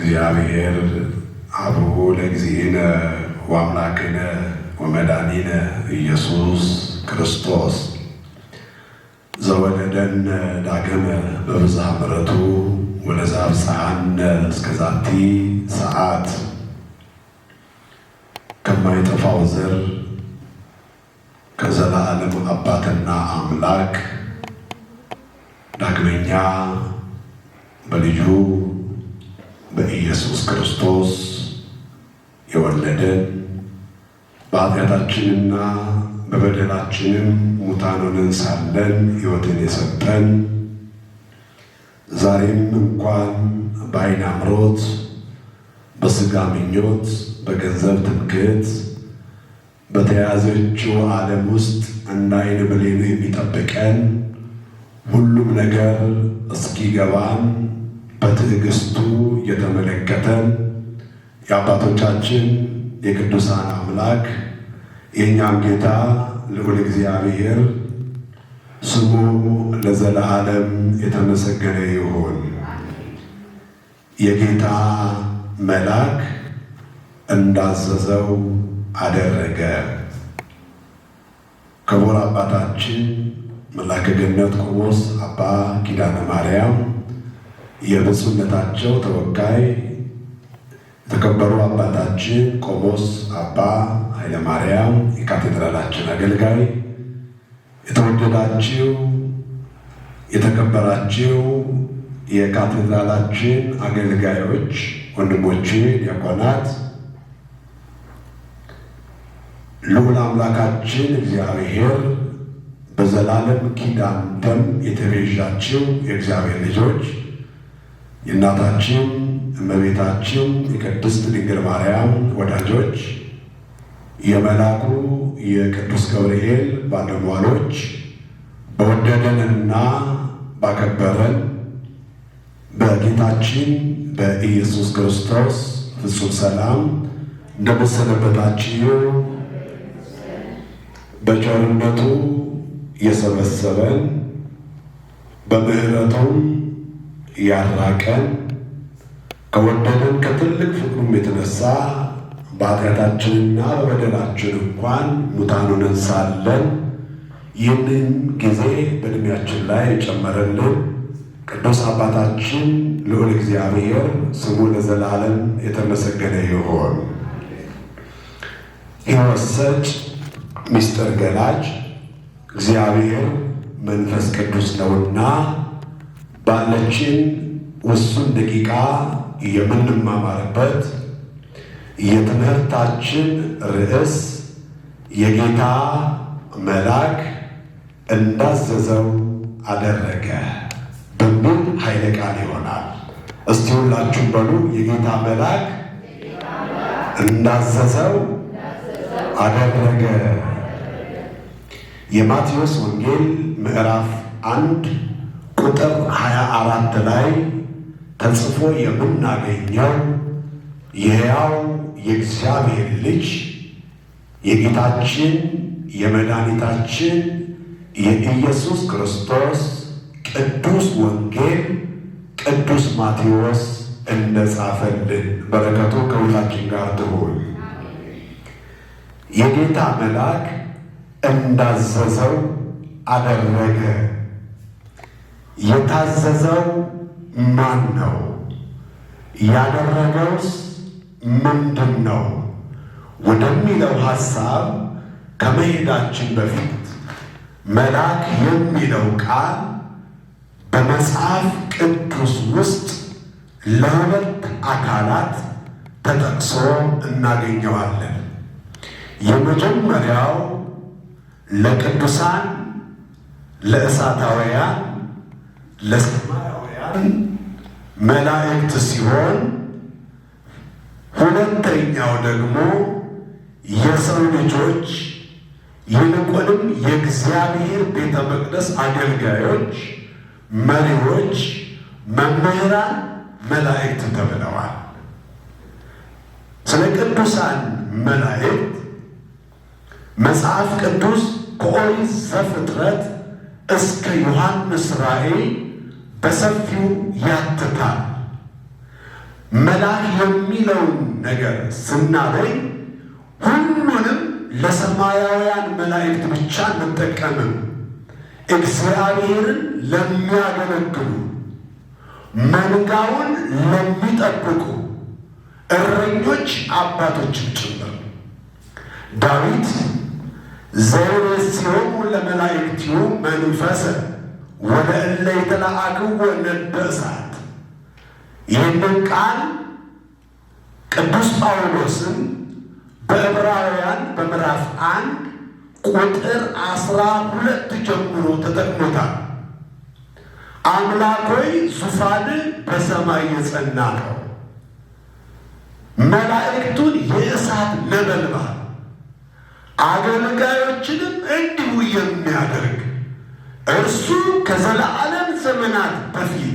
እግዚአብሔር አቡሁ ለእግዚእነ ወአምላክነ ወመድኃኒነ ኢየሱስ ክርስቶስ ዘወለደነ ዳግመ በብዝኃ ምሕረቱ ወለዘአብጽሐነ እስከ ዛቲ ሰዓት ከማይጠፋው ዘር ከዘላለም አባትና አምላክ ዳግመኛ በልጁ በኢየሱስ ክርስቶስ የወለደን በኃጢአታችንና በበደላችንም ሙታን ሆነን ሳለን ሕይወትን የሰጠን ዛሬም እንኳን በዓይን አምሮት በሥጋ ምኞት በገንዘብ ትምክህት በተያዘችው ዓለም ውስጥ እንደ ዓይን ብሌኑ የሚጠብቀን ሁሉም ነገር እስኪገባን በትዕግስቱ የተመለከተን የአባቶቻችን የቅዱሳን አምላክ የእኛም ጌታ ልዑል እግዚአብሔር ስሙ ለዘለዓለም የተመሰገነ ይሁን። የጌታ መልአክ እንዳዘዘው አደረገ። ክቡር አባታችን መልአከ ገነት ቆሞስ አባ ኪዳነ ማርያም የብፁዕነታቸው ተወካይ፣ የተከበሩ አባታችን ቆሞስ አባ ኃይለ ማርያም የካቴድራላችን አገልጋይ፣ የተወደዳችሁ የተከበራችሁ የካቴድራላችን አገልጋዮች ወንድሞቼ ዲያቆናት፣ ልዑል አምላካችን እግዚአብሔር በዘላለም ኪዳን ደም የተቤዣችሁ የእግዚአብሔር ልጆች የእናታችን እመቤታችን የቅድስት ድንግል ማርያም ወዳጆች፣ የመልአኩ የቅዱስ ገብርኤል ባለሟሎች፣ በወደደንና ባከበረን በጌታችን በኢየሱስ ክርስቶስ ፍጹም ሰላም እንደምሰነበታችሁ፣ በቸርነቱ የሰበሰበን በምሕረቱም ያራቀን ከወደደን ከትልቅ ፍቅሩም የተነሳ በኃጢአታችንና በበደላችን እንኳን ሙታን ሆነን ሳለን ይህንን ጊዜ በዕድሜያችን ላይ የጨመረልን ቅዱስ አባታችን ልዑል እግዚአብሔር ስሙ ለዘላለም የተመሰገነ ይሁን። ሕይወት ሰጭ ምስጢር ገላጭ እግዚአብሔር መንፈስ ቅዱስ ነውና ባለችን ውሱን ደቂቃ የምንማማርበት የትምህርታችን ርዕስ የጌታ መልአክ እንዳዘዘው አደረገ በሚል ኃይለ ቃል ይሆናል። እስቲ ሁላችሁም በሉ የጌታ መልአክ እንዳዘዘው አደረገ። የማቴዎስ ወንጌል ምዕራፍ 1 ቁጥር 24 ላይ ተጽፎ የምናገኘው የሕያው የእግዚአብሔር ልጅ የጌታችን የመድኃኒታችን የኢየሱስ ክርስቶስ ቅዱስ ወንጌል ቅዱስ ማቴዎስ እንደጻፈልን በረከቱ ከሁላችን ጋር ትሁን። የጌታ መልአክ እንዳዘዘው አደረገ። የታዘዘው ማን ነው? ያደረገውስ ምንድን ነው ወደሚለው ሐሳብ ከመሄዳችን በፊት መልአክ የሚለው ቃል በመጽሐፍ ቅዱስ ውስጥ ለሁለት አካላት ተጠቅሶ እናገኘዋለን። የመጀመሪያው ለቅዱሳን ለእሳታውያን ለሰማያውያን መላእክት ሲሆን ሁለተኛው ደግሞ የሰው ልጆች ይልቁንም የእግዚአብሔር ቤተ መቅደስ አገልጋዮች፣ መሪዎች፣ መምህራን መላእክት ተብለዋል። ስለ ቅዱሳን መላእክት መጽሐፍ ቅዱስ ከኦሪት ዘፍጥረት እስከ ዮሐንስ ራእይ በሰፊው ያትታል። መልአክ የሚለውን ነገር ስናገኝ ሁሉንም ለሰማያውያን መላእክት ብቻ እንጠቀምም። እግዚአብሔርን ለሚያገለግሉ መንጋውን ለሚጠብቁ እረኞች አባቶችም ጭምር ዳዊት ዘይሬስዮሙ ለመላእክቲሁ መንፈሰ ወለእለ ይትለአክዎ ነደ እሳት። ይህንን ቃል ቅዱስ ጳውሎስም በዕብራውያን በምዕራፍ 1 ቁጥር 12 ጀምሮ ተጠቅሞታል። አምላክ ሆይ ዙፋንህ በሰማይ የጸና ነው፣ መላእክቱን የእሳት ነበልባል አገልጋዮችንም እንዲሁ የሚያደርግ እርሱ ከዘላለም ዘመናት በፊት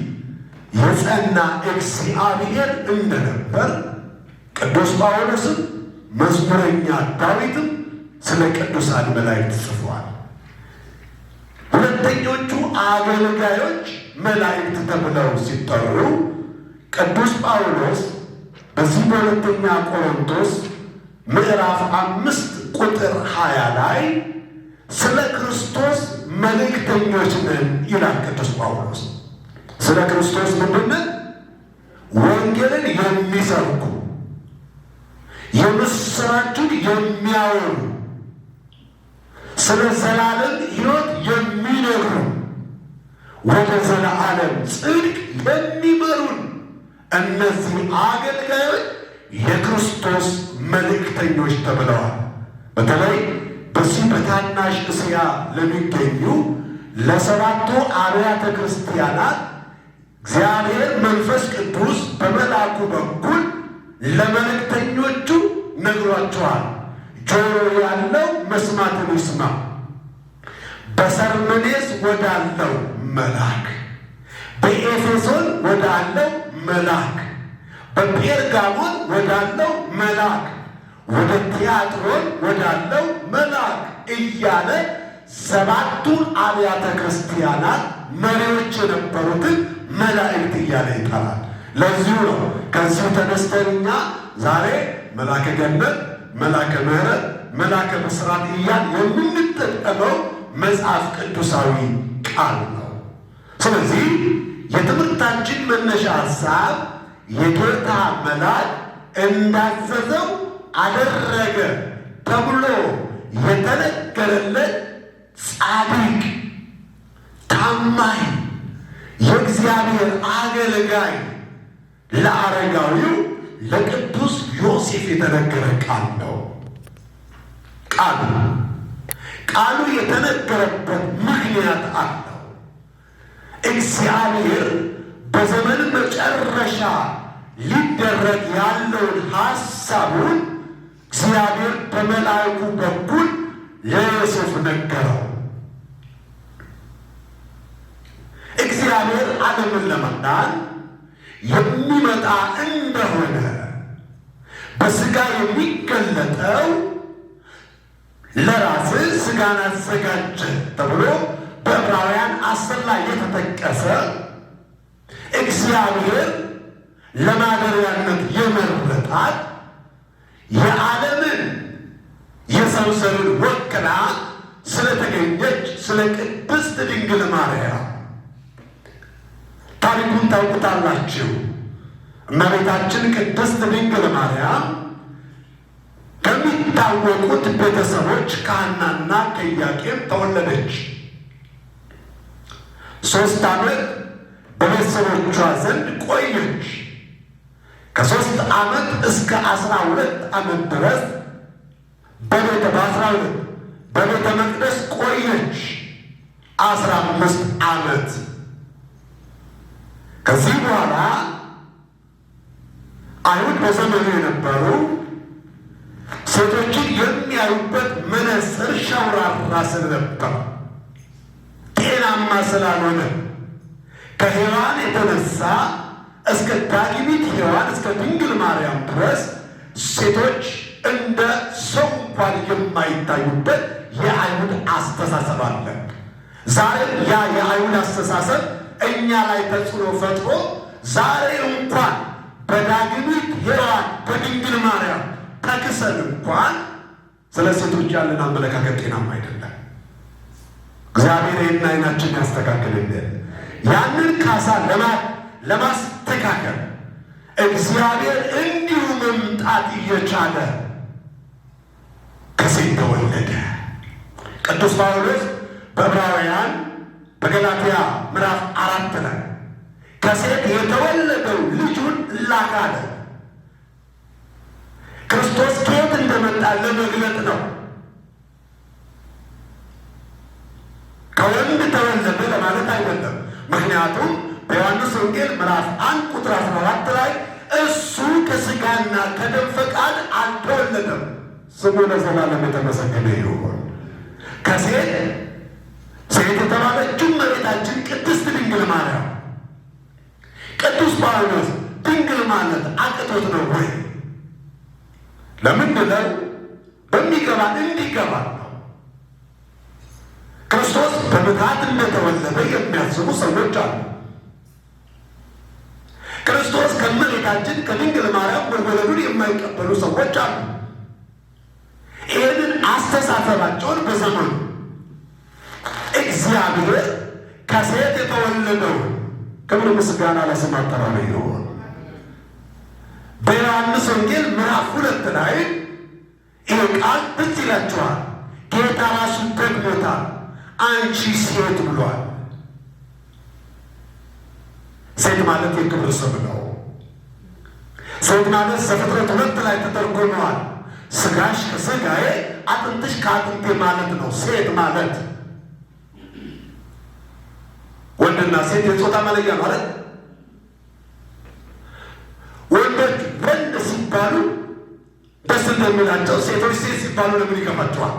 የጸና እግዚአብሔር እንደነበር ቅዱስ ጳውሎስም መዝሙረኛ ዳዊትም ስለ ቅዱሳን መላእክት ጽፏል። ሁለተኞቹ አገልጋዮች መላእክት ተብለው ሲጠሩ ቅዱስ ጳውሎስ በዚህ በሁለተኛ ቆሮንቶስ ምዕራፍ 5 ቁጥር 20 ላይ ስለ ክርስቶስ መልእክተኞች ነን ይላል ቅዱስ ጳውሎስ። ስለ ክርስቶስ ምንድነው? ወንጌልን የሚሰብኩ የምስራቹን የሚያወሩ ስለ ዘላለም ሕይወት የሚነግሩ ወደ ዘላለም ጽድቅ የሚመሩን እነዚህ አገልጋዮች የክርስቶስ መልእክተኞች ተብለዋል። በተለይ በዚህ በታናሽ እስያ ለሚገኙ ለሰባቱ አብያተ ክርስቲያናት እግዚአብሔር መንፈስ ቅዱስ በመልአኩ በኩል ለመልእክተኞቹ ነግሯቸዋል። ጆሮ ያለው መስማትን ይስማ። በሰርመኔስ ወዳለው መልአክ፣ በኤፌሶን ወዳለው መልአክ፣ በጴርጋሞን ወዳለው መልአክ፣ ወደ ቲያጥሮን ወዳለው መልአክ እያለ ሰባቱን አብያተ ክርስቲያናት መሪዎች የነበሩትን መላእክት እያለ ይጠራል። ለዚሁ ነው ከዚሁ ተነስተን እኛ ዛሬ መልአከ ገነት፣ መልአከ ምሕረት፣ መልአከ ብስራት እያል የምንጠቀመው መጽሐፍ ቅዱሳዊ ቃል ነው። ስለዚህ የትምህርታችን መነሻ ሐሳብ የጌታ መልአክ እንዳዘዘው አደረገ ተብሎ የተነገረለት ጻድቅ፣ ታማኝ የእግዚአብሔር አገልጋይ ለአረጋዊው ለቅዱስ ዮሴፍ የተነገረ ቃል ነው። ቃሉ የተነገረበት ምክንያት አለው። እግዚአብሔር በዘመን መጨረሻ ሊደረግ ያለውን ሐሳቡን እግዚአብሔር በመልአኩ በኩል ለዮሴፍ ነገረው። እግዚአብሔር ዓለምን ለማዳን የሚመጣ እንደሆነ በሥጋ የሚገለጠው ለራስህ ሥጋን አዘጋጀ ተብሎ በዕብራውያን 10 ላይ የተጠቀሰ እግዚአብሔር ለማደሪያነት የመረጣት የዓለምን የሰው ዘርን ወክላ ስለተገኘች ስለ ቅድስት ድንግል ማርያም ታሪኩን ታውቁታላችሁ። እመቤታችን ቅድስት ድንግል ማርያም ከሚታወቁት ቤተሰቦች ከሐናና ከኢያቄም ተወለደች። 3 ዓመት በቤተሰቦቿ ዘንድ ቆየች። ከ3 ዓመት እስከ 12 ዓመት ድረስ በ12 በቤተ መቅደስ ቆየች። 15 ዓመት ከዚህ በኋላ አይሁድ በዘመኑ የነበሩ ሴቶችን የሚያዩበት መነጽር ሸውራራ ስለነበር ጤናማ ስላልሆነ ከሔዋን የተነሳ እስከ ዳግሚት ሔዋን እስከ ድንግል ማርያም ድረስ ሴቶች እንደ ሰው እንኳን የማይታዩበት የአይሁድ አስተሳሰብ አለ። ዛሬም ያ የአይሁድ አስተሳሰብ እኛ ላይ ተጽዕኖ ፈጥሮ ዛሬ እንኳን በዳግሚት ሔዋን በድንግል ማርያም ተክሰን እንኳን ስለ ሴቶች ያለን አመለካከት ጤናማ አይደለም። እግዚአብሔር ይህን ዓይናችን ያስተካክልልን። ያንን ካሳ ለማስተካከል እግዚአብሔር እንዲሁ መምጣት እየቻለ ከሴት ተወለደ። ቅዱስ ጳውሎስ በዕብራውያን በገላትያ ምዕራፍ 4 ላይ ከሴት የተወለደው ልጁን ላከ አለ። ክርስቶስ ከየት እንደመጣ ለመግለጥ ነው። ከወንድ ተወለደ ለማለት አይደለም። ምክንያቱም በዮሐንስ ወንጌል ምዕራፍ 1 ቁጥር 14 ላይ እሱ ከሥጋና ከደም ፈቃድ አልተወለደም፣ ስሙ ለዘላለም የተመሰገነ ይሁን። ከሴት የተባለችው እመቤታችን ቅድስት ድንግል ማርያም። ቅዱስ ጳውሎስ ድንግል ማለት አቅቶት ነው ወይ? ለምን ብለው በሚገባን እንዲገባ ነው። ክርስቶስ በምትሃት እንደተወለደ የሚያስቡ ሰዎች አሉ። ክርስቶስ ከእመቤታችን ከድንግል ማርያም መወለዱን የማይቀበሉ ሰዎች አሉ። ይህንን አስተሳሰባቸውን በዘመኑ እግዚአብሔር ከሴት የተወለደው ክብር ምስጋና ለስሙ አጠራሩ ይሁን። በዮሐንስ ወንጌል ምዕራፍ 2 ላይ ይህ ቃል ትዝ ይላችኋል። ጌታ ራሱ ደግሞታል። አንቺ ሴት ብሏል። ሴት ማለት የክብር ስም ነው። ሴት ማለት ዘፍጥረት 2 ላይ ተተርጉሟል። ሥጋሽ ከሥጋዬ አጥንትሽ ከአጥንቴ ማለት ነው። ሴት ማለት ወንድና ሴት የጾታ መለያ ማለት። ወንዶች ወንድ ሲባሉ ደስ እንደሚላቸው፣ ሴቶች ሴት ሲባሉ ለምን ይከፋቸዋል?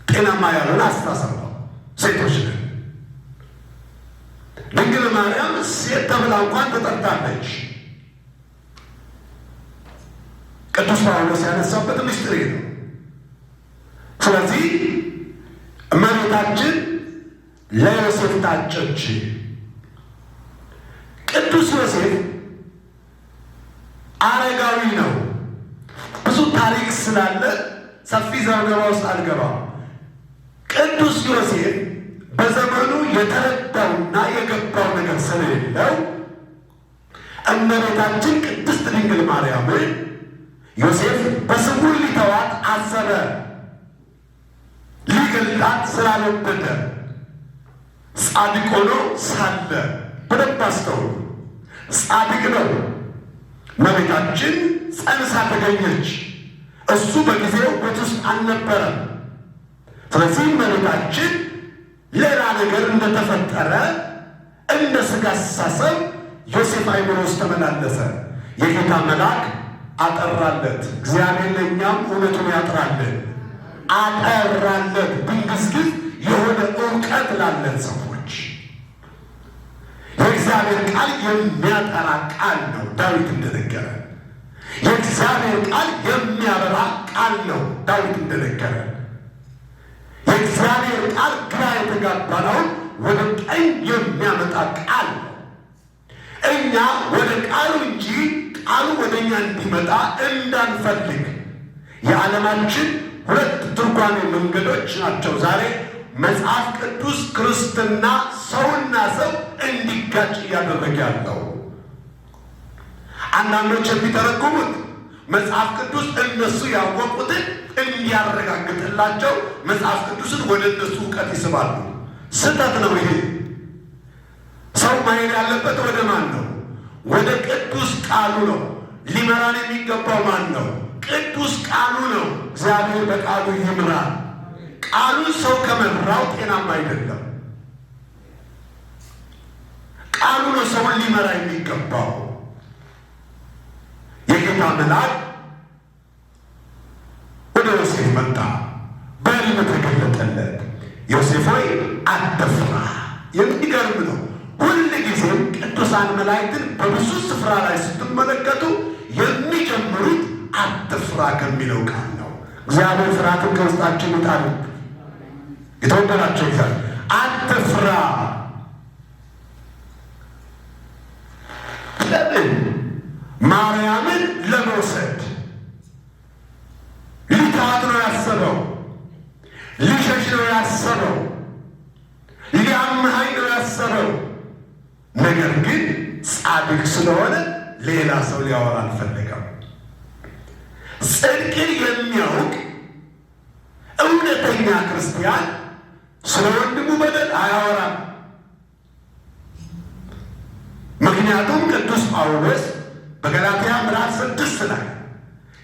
ጤናማ ያልሆነ አስተሳሰብ ነው። ሴቶች ነን። ድንግል ማርያም ሴት ተብላ እንኳን ተጠርታለች። ቅዱስ ጳውሎስ ያነሳበት ምስጢር ነው። ስለዚህ እመቤታችን ለዮሴፍ ታጨች። ቅዱስ ዮሴፍ አረጋዊ ነው። ብዙ ታሪክ ስላለ ሰፊ ዘገባ ውስጥ አልገባም። ቅዱስ ዮሴፍ በዘመኑ የተረዳውና የገባው ነገር ስለሌለው እመቤታችን ቅድስት ድንግል ማርያምን ዮሴፍ በስውር ሊተዋት አሰበ። ሊገላት ስላልወደደ ጻድቅ ሆኖ ሳለ በደንብ አስተውሉ። ጻድቅ ነው። እመቤታችን ጸንሳ ተገኘች። እሱ በጊዜው ቤት ውስጥ አልነበረም። ስለዚህ እመቤታችን ሌላ ነገር እንደተፈጠረ እንደ ሥጋ አስተሳሰብ ዮሴፍ አይምሮ ውስጥ ተመላለሰ። የጌታ መልአክ አጠራለት። እግዚአብሔር ለእኛም እውነቱን ያጥራልን። አጠራለት። ድንግዝግዝ የሆነ እውቀት ላለን ሰዎች የእግዚአብሔር ቃል የሚያጠራ ቃል ነው። ዳዊት እንደነገረ የእግዚአብሔር ቃል የሚያበራ ቃል ነው። ዳዊት እንደነገረ የእግዚአብሔር ቃል ግራ የተጋባነውን ወደ ቀኝ የሚያመጣ ቃል ነው። እኛ ወደ ቃሉ እንጂ ቃሉ ወደ እኛ እንዲመጣ እንዳንፈልግ የዓለማችን 2 ትርጓሜ መንገዶች ናቸው ዛሬ መጽሐፍ ቅዱስ ክርስትና ሰውና ሰው እንዲጋጭ እያደረገ ያለው። አንዳንዶች የሚተረጉሙት መጽሐፍ ቅዱስ እነሱ ያወቁትን እንዲያረጋግጥላቸው መጽሐፍ ቅዱስን ወደ እነሱ እውቀት ይስባሉ። ስህተት ነው ይሄ። ሰው ማሄድ ያለበት ወደ ማን ነው? ወደ ቅዱስ ቃሉ ነው። ሊመራን የሚገባው ማን ነው? ቅዱስ ቃሉ ነው። እግዚአብሔር በቃሉ ይምራል። ቃሉ ሰው ከመራው ጤናማ አይደለም። ቃሉ ነው ሰውን ሊመራ የሚገባው። የጌታ መልአክ ወደ ዮሴፍ መጣ፣ በሕልም ተገለጠለት። ዮሴፍ ሆይ አትፍራ። የሚገርም ነው። ሁል ጊዜም ቅዱሳን መላእክትን በብዙ ስፍራ ላይ ስትመለከቱ የሚጀምሩት አትፍራ ከሚለው ቃል ነው። እግዚአብሔር ፍርሃትን ከውስጣችን ይጣል። የተወደዳቸው ይዛል አትፍራ። ማርያምን ለመውሰድ ሊተዋት ነው ያሰበው፣ ሊሸሽ ነው ያሰበው፣ ሊያመሃኝ ነው ያሰበው። ነገር ግን ጻድቅ ስለሆነ ሌላ ሰው ሊያወራ አልፈለገም። ጽድቅን የሚያውቅ እውነተኛ ክርስቲያን ስለ ወንድሙ በደል አያወራም። ምክንያቱም ቅዱስ ጳውሎስ በገላትያ ምዕራፍ 6 ላይ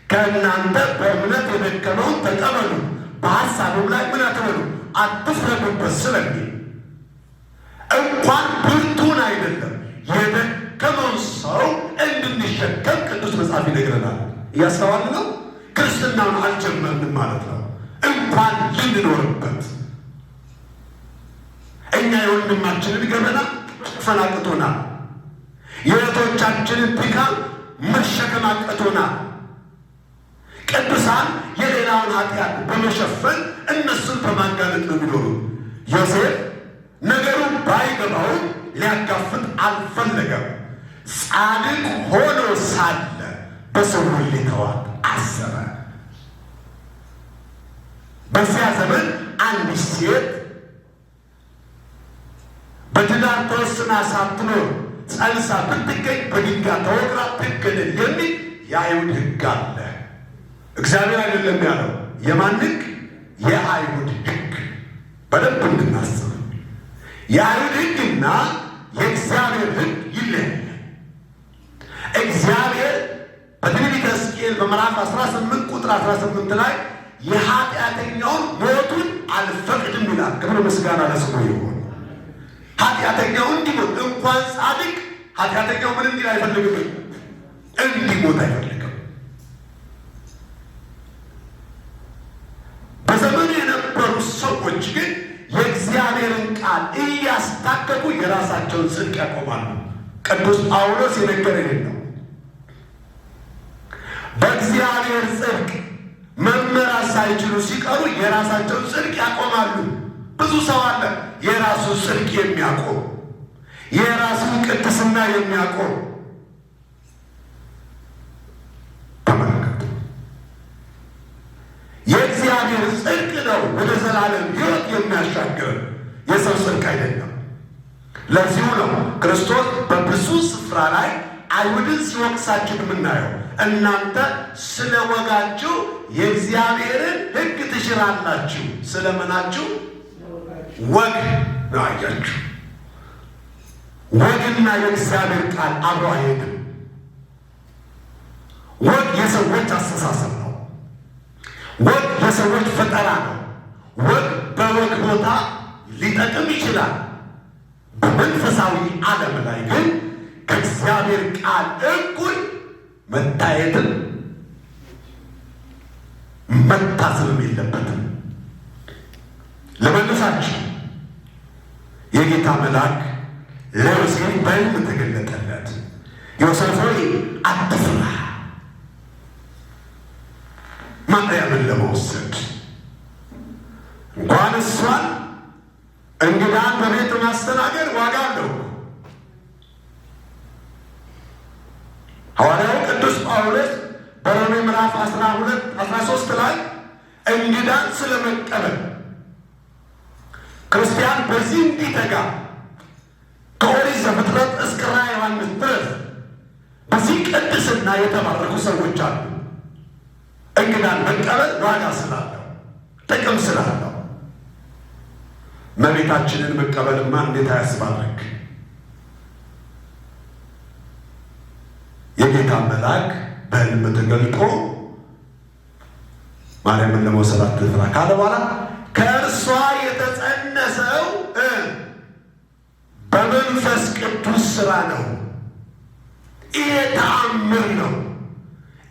ከእናንተ በእምነት የደከመውን ተቀበሉ፣ በሐሳቡም ላይ ምን አትበሉ፣ አትፍረዱበት ስለሚል እንኳን ብርቱን አይደለም የደከመውን ሰው እንድንሸከም ቅዱስ መጽሐፍ ይነግረናል። እያስተዋል ነው። ክርስትናውን አልጀመርንም ማለት ነው። እንኳን ልንኖርበት እኛ የወንድማችንን ገበና ፈናቅቶናል። የእህቶቻችንን ድካም መሸከም አቅቶናል። ቅዱሳን የሌላውን ኃጢአት በመሸፈን እነሱን በማጋለጥ ነው የሚኖሩ። ዮሴፍ ነገሩን ባይገባውም ሊያጋፍጥ አልፈለገም። ጻድቅ ሆኖ ሳለ በስውር ሊተዋት አሰበ። በዚያ ዘመን አንዲት ሴት በትዳር ተወስና ሳትኖር ጸንሳ ብትገኝ በድንጋይ ተወግራ ትገደል የሚል የአይሁድ ሕግ አለ። እግዚአብሔር አይደለም ያለው። የማን ሕግ? የአይሁድ ሕግ። በደንብ እንድናስብ የአይሁድ ሕግና የእግዚአብሔር ሕግ ይለያል። እግዚአብሔር በትንቢተ ሕዝቅኤል በምዕራፍ 18 ቁጥር 18 ላይ የኃጢአተኛውን ሞቱን አልፈቅድም ይላል። ክብር ምስጋና ለስሙ ይሁን። ኃጢአተኛው እንዲሞት እንኳን ጻድቅ ኃጢአተኛው ምን እንዲል አይፈልግም? እንዲሞት አይፈልግም። በዘመኑ የነበሩ ሰዎች ግን የእግዚአብሔርን ቃል እያስታከኩ የራሳቸውን ጽድቅ ያቆማሉ። ቅዱስ ጳውሎስ የነገረን ነው። በእግዚአብሔር ጽድቅ መመራት ሳይችሉ ሲቀሩ የራሳቸውን ጽድቅ ያቆማሉ። ብዙ ሰው አለ የራሱን ጽድቅ የሚያቆም፣ የራሱን ቅድስና የሚያቆም። ተመልከቱ፣ የእግዚአብሔር ጽድቅ ነው ወደ ዘላለም ሕይወት የሚያሻግር፣ የሰው ጽድቅ አይደለም። ለዚሁ ነው ክርስቶስ በብዙ ስፍራ ላይ አይሁድን ሲወቅሳችሁ የምናየው። እናንተ ስለ ወጋችሁ የእግዚአብሔርን ሕግ ትሽራላችሁ። ስለምናችሁ? ወግ ነው። አያችሁ፣ ወግና የእግዚአብሔር ቃል አብሮ አይሄድም። ወግ የሰዎች አስተሳሰብ ነው። ወግ የሰዎች ፈጠራ ነው። ወግ በወግ ቦታ ሊጠቅም ይችላል። በመንፈሳዊ ዓለም ላይ ግን ከእግዚአብሔር ቃል እኩል መታየትም መታሰብም የለበትም። ለመልሳችሁ የጌታ መልአክ ለዮሴፍ በሕልም ተገለጠለት። ዮሴፍ ሆይ አትፍራ፣ ማርያምን ለመውሰድ እንኳን እሷን እንግዳን በቤት ማስተናገድ ዋጋ አለው። ሐዋርያው ቅዱስ ጳውሎስ በሮሜ ምዕራፍ 13 ላይ እንግዳን ስለመቀበል ክርስቲያን በዚህ እንዲተጋ ከኦሪት ዘፍጥረት እስከ ራዕየ ዮሐንስ ድረስ በዚህ ቅድስና የተባረኩ ሰዎች አሉ። እንግዳን መቀበል ዋጋ ስላለው፣ ጥቅም ስላለው። እመቤታችንን መቀበልማ እንዴት አያስባርክ! የጌታ መልአክ በሕልም ተገልጦ ማርያምን ለመውሰድ አትፍራ ካለ በኋላ ከእርሷ የተጸነሰው በመንፈስ ቅዱስ ሥራ ነው። ይሄ ተአምር ነው።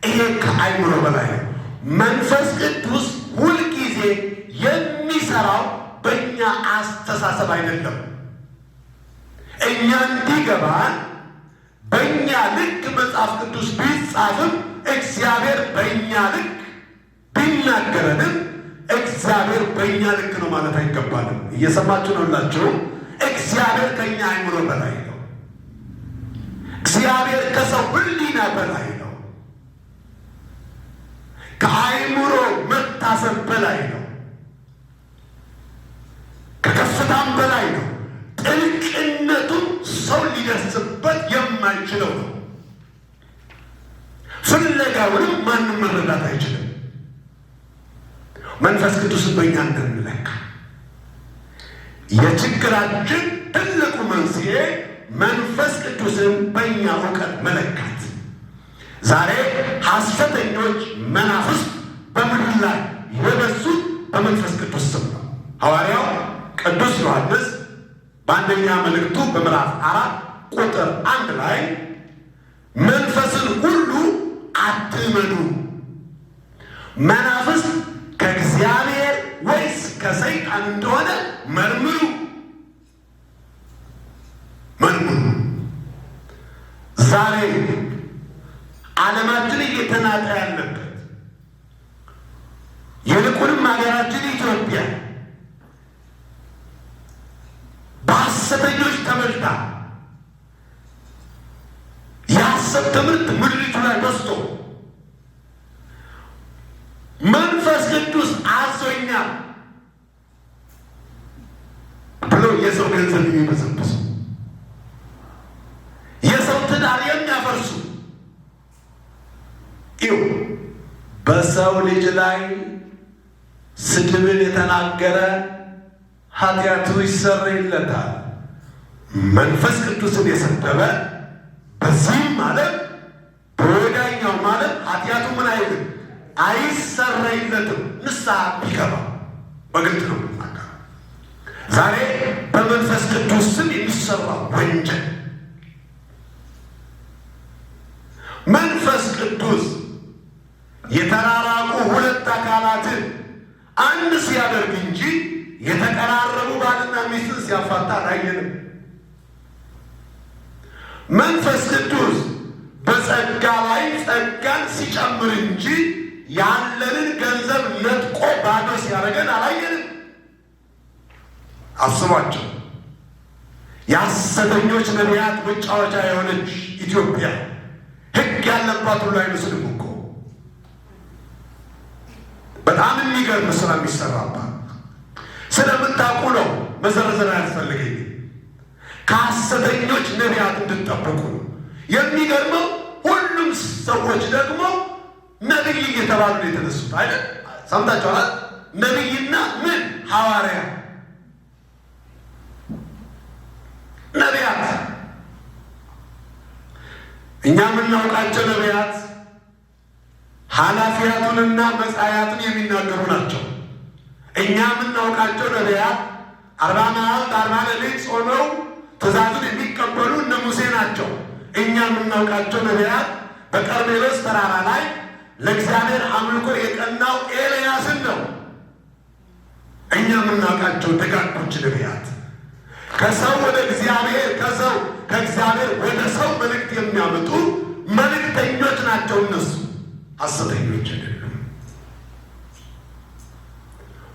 ይሄ ከአይምሮ በላይ ነው። መንፈስ ቅዱስ ሁልጊዜ የሚሰራው በእኛ አስተሳሰብ አይደለም። እኛ እንዲገባን በእኛ ልክ መጽሐፍ ቅዱስ ቢጻፍም እግዚአብሔር በእኛ ልክ ቢናገረንም እግዚአብሔር በእኛ ልክ ነው ማለት አይገባንም። እየሰማችሁ ነው ላችሁ። እግዚአብሔር ከእኛ አይምሮ በላይ ነው። እግዚአብሔር ከሰው ሕሊና በላይ ነው። ከአእምሮ መታሰብ በላይ ነው። ከከፍታም በላይ ነው። ጥልቅነቱን ሰው ሊደርስበት የማይችለው ነው። ፍለጋውንም ማንም መረዳት አይችልም። መንፈስ ቅዱስን በእኛ እንደምንለካ የችግራችን ትልቁ መንስኤ መንፈስ ቅዱስን በእኛ እውቀት መለካት። ዛሬ ሐሰተኞች መናፍስት በምድር ላይ የበዙት በመንፈስ ቅዱስ ስም ነው። ሐዋርያው ቅዱስ ዮሐንስ በአንደኛ መልእክቱ በምዕራፍ 4 ቁጥር 1 ላይ መንፈስን ሁሉ አትመኑ፣ መናፍስት ከእግዚአብሔር ወይስ ከሰይጣን እንደሆነ መርምሩ። ዛሬ ዓለማችን እየተናጠ ያለበት ይልቁንም ሀገራችን ኢትዮጵያ በሐሰተኞች ተመልታ የሐሰት ትምህርት ምድሪቱ ላይ በዝቶ መንፈስ ቅዱስ አዞኛል ብሎ የሰው ገንዘብ የሚበዘብዙ የሰው ትዳር የሚያፈርሱ ይው በሰው ልጅ ላይ ስድብን የተናገረ ኃጢአቱ ይሰረይለታል። መንፈስ ቅዱስን የሰደበ በዚህም ማለት በወዳኛው ማለት ኃጢአቱ ምን አይልም አይሰረይለትም። ንስሐ ቢገባ በግልጥ ነው የምናገረው። ዛሬ በመንፈስ ቅዱስ ስም የሚሰራ ወንጀል መንፈስ ቅዱስ የተራራቁ ሁለት አካላትን አንድ ሲያደርግ እንጂ የተቀራረቡ ባልና ሚስትን ሲያፋታ አላየንም። መንፈስ ቅዱስ በጸጋ ላይ ጸጋን ሲጨምር እንጂ ያለንን ገንዘብ ነጥቆ ባዶ ሲያደርገን አላየንም። አስቧቸው። የሐሰተኞች ነቢያት መጫወቻ የሆነች ኢትዮጵያ ሕግ ያለባት ሁሉ አይመስልም እኮ። በጣም የሚገርም ስራ የሚሰራባት ስለምታውቁ ነው። መዘርዘር አያስፈልገኝ። ከሐሰተኞች ነቢያት እንድትጠብቁ ነው። የሚገርመው ሁሉም ሰዎች ደግሞ ነቢይ እየተባሉ ነው የተነሱት አይደል? ሰምታችኋል? ነቢይና ምን ሐዋርያ ነቢያት። እኛ የምናውቃቸው ነቢያት ኃላፊያቱንና መጻያቱን የሚናገሩ ናቸው። እኛ የምናውቃቸው ነቢያት 40 መዓልት 40 ሌሊት ጾመው ትእዛዙን የሚቀበሉ እነ ሙሴ ናቸው። እኛ የምናውቃቸው ነቢያት በቀርሜሎስ ተራራ ላይ ለእግዚአብሔር አምልኮ የቀናው ኤልያስን ነው። እኛ የምናውቃቸው ደጋጎች ነቢያት ከሰው ወደ እግዚአብሔር ከእግዚአብሔር ወደ ሰው መልእክት የሚያመጡ መልእክተኞች ናቸው። እነሱ ሐሰተኞች አይደሉም።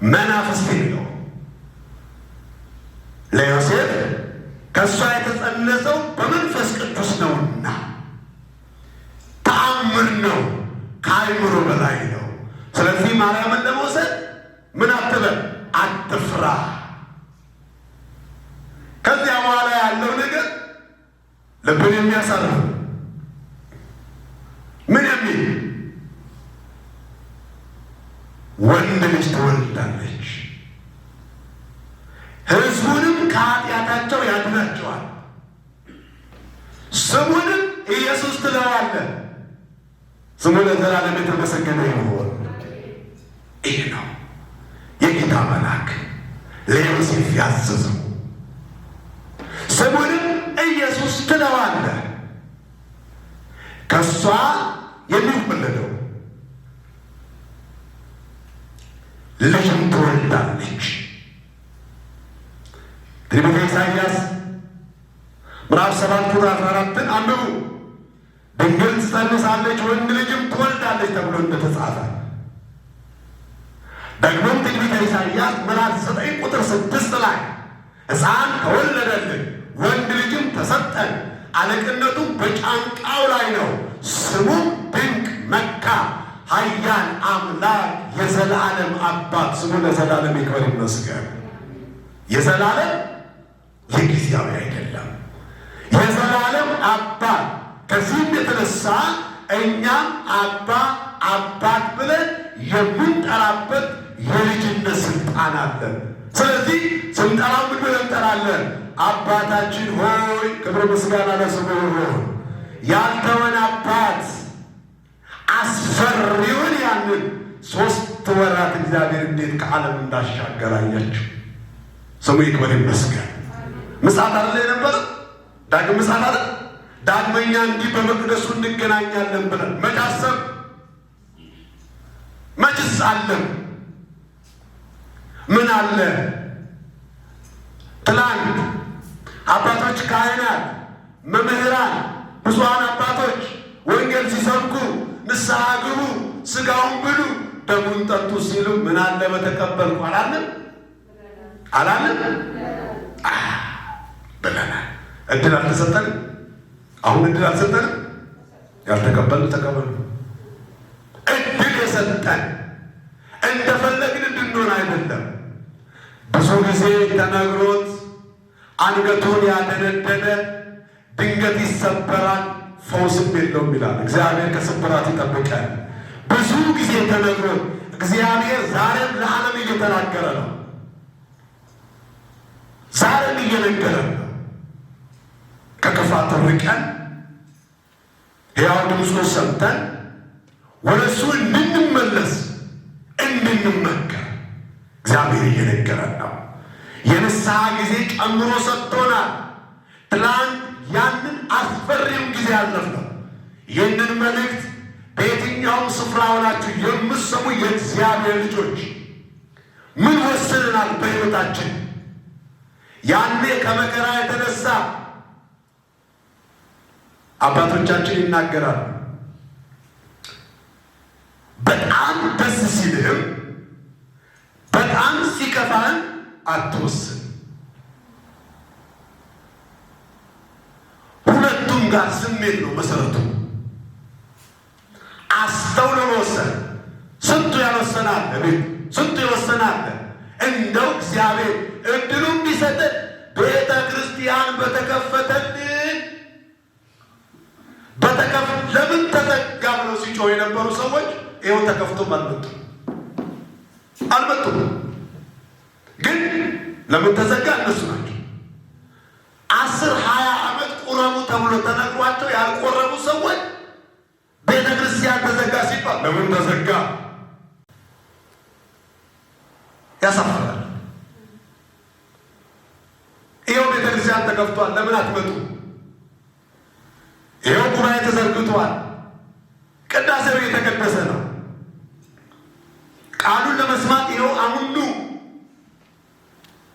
መናፍስት ነው። ለዮሴፍ ከእሷ የተጸነሰው በመንፈስ ቅዱስ ነውና ተአምር ነው፣ ከአእምሮ በላይ ነው። ስለዚህ ማርያምን ለመውሰድ ምን አትበል፣ አትፍራ። ከዚያ በኋላ ያለው ነገር ልብን የሚያሳርፍ ምን የሚል ወንድ ልጅ ትወልዳለች፣ ሕዝቡንም ከኃጢአታቸው ያድናቸዋል፣ ስሙንም ኢየሱስ ትለዋለህ፣ ስሙ ለዘላለም የተመሰገነ ይሁን። ይህ ነው የጌታ መልአክ ለዮሴፍ ያዘዘው። ስሙንም ኢየሱስ ትለዋለህ፣ ከእሷ የሚወለደው ልጅም ትወልዳለች። ትንቢተ ኢሳይያስ ምዕራፍ 7 ቁጥር 14 አንብቡ። ድንግል ትጸንሳለች ወንድ ልጅም ትወልዳለች ተብሎ እንደተጻፈ፣ ደግሞም ትንቢተ ኢሳይያስ ምዕራፍ 9 ቁጥር 6 ላይ ሕፃን ተወለደልን ወንድ ልጅም ተሰጠን፣ አለቅነቱ በጫንቃው ላይ ነው። ስሙ ድንቅ መካር፣ ኃያል አምላክ፣ የዘላለም አባት። ስሙ ለዘላለም ይክበር ይመስገን። የዘላለም የጊዜያዊ አይደለም፣ የዘላለም አባት። ከዚህም የተነሳ እኛም አባት ብለን የምንጠራበት የልጅነት ስልጣን አለን። ስለዚህ ስንጠራው ምን ብለን እንጠራለን? አባታችን ሆይ። ክብር ምስጋና ለስሙ ይሁን። ያልተወን አባት፣ አስፈሪውን ያንን 3 ወራት እግዚአብሔር እንዴት ከዓለም እንዳሻገራያችሁ ስሙ ይክበር ይመስገን። ምጽአት አይደለ የነበረ? ዳግም ምጽአት አይደል? ዳግመኛ እንዲህ በመቅደሱ እንገናኛለን ብለን መች አሰብን? መችስ አለም? ምን አለ? ትላንት አባቶች፣ ካህናት፣ መምህራን፣ ብዙኃን አባቶች ወንጌል ሲሰብኩ ንስሐ ግቡ፣ ሥጋውን ብሉ፣ ደሙን ጠጡ ሲሉ ምን አለ በተቀበልኩ አላለም? ብለናል። እድል አልተሰጠንም። አሁን እድል አልሰጠንም። ያልተቀበሉ ተቀበሉ። እድል የሰጠን እንደፈለግን እንድንሆን አይደለም። ብዙ ጊዜ ተነግሮት አንገቱን ያደነደነ ድንገት ይሰበራል፣ ፈውስም የለውም ይላል። እግዚአብሔር ከስብራት ይጠብቃል። ብዙ ጊዜ ተነግሮት እግዚአብሔር ዛሬም ለዓለም እየተናገረ ነው። ዛሬም እየነገረ ነው። ከክፋት ርቀን ሕያው ድምፁን ሰምተን ወደ እሱ እንድንመለስ እንድንመከር እግዚአብሔር እየነገረን ነው። የንስሐ ጊዜ ጨምሮ ሰጥቶናል። ትላንት ያንን አስፈሪውን ጊዜ ያለፍነው። ይህንን መልእክት በየትኛውም ስፍራ ሆናችሁ የምትሰሙ የእግዚአብሔር ልጆች ምን ወስነናል? በሕይወታችን ያኔ ከመከራ የተነሳ አባቶቻችን ይናገራሉ። በጣም ደስ ሲልህም በጣም ሲከፋህም አትወስን። ሁለቱም ጋር ስሜት ነው መሰረቱ። አስተውሎ መወሰን። ስንቱ ያልወሰናል፣ ስንቱ ይወሰናል። እንደው እግዚአብሔር እድሉን ቢሰጥን ቤተ ክርስቲያን በተከፈተልን ለምን ተዘጋ ብለው ሲጮህ የነበሩ ሰዎች ይኸው ተከፍቶም አልመጡም። ግን ለምን ተዘጋ? እነሱ ናቸው። 10-20 ዓመት ቁረቡ ተብሎ ተነግሯቸው ያልቆረቡ ሰዎች ቤተ ክርስቲያን ተዘጋ ሲባል ለምን ተዘጋ? ያሳፍራል። ይኸው ቤተ ክርስቲያን ተከፍቷል፣ ለምን አትመጡ? ይኸው ጉባኤ ተዘርግቷል፣ ቅዳሴው እየተቀደሰ ነው፣ ቃሉን ለመስማት ይኸው አሁኑ